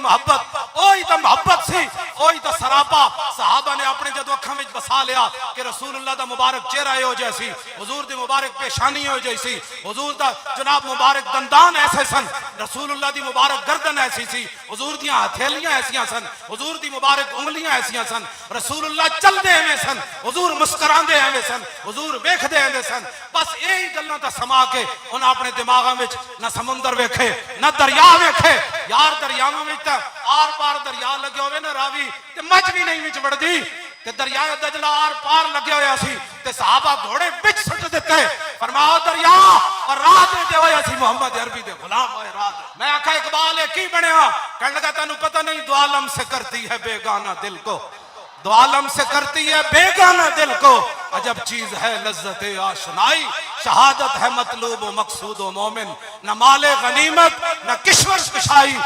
मुहब्बत, ओही तो मुहब्बत सी, ओही तो सरापा। सहाबा ने अपने जदों अखां विच बसा लिया कि रसूलुल्लाह दा मुबारक चेहरा हो जैसी, हुजूर दी मुबारक पेशानी हो जैसी, हुजूर दा जनाब मुबारक दंदान ऐसे सन, रसूलुल्लाह दी मुबारक गर्दन ऐसी सी, हुजूर दी हथेलियां ऐसियां सन, हुजूर दी मुबारक उंगलियां ऐसियां सन, रसूलुल्लाह चलदे एवें सन, हुजूर मुस्कुरांदे एवें सन, हुजूर वेखदे एवें सन। बस यही गल्लां दा समा के उन्हां अपने दिमागां विच ना समुंदर वेखे ना दरिया वेखे। यार दरियावां विच तां आर पार दरिया लगे होवे ना रावी ते मझ भी नहीं विच वड़दी, ते दरिया दजला आर पार लगे होया सी ते सहाबा घोड़े विच सुट दिते। फरमाओ दरिया और राह दे होया सी मोहम्मद अरबी दे गुलाम होए राह। मैं आखा इकबाल की बनया, कहने लगा तैनू पता नहीं दुआलम से करती है बेगाना दिल को, दुआलम से करती है बेगाना दिल को, अजब चीज है लज्जत आशनाई, शहादत है मतलूब व मकसूद व मोमिन, न माले गनीमत न किश्वर कुशाई।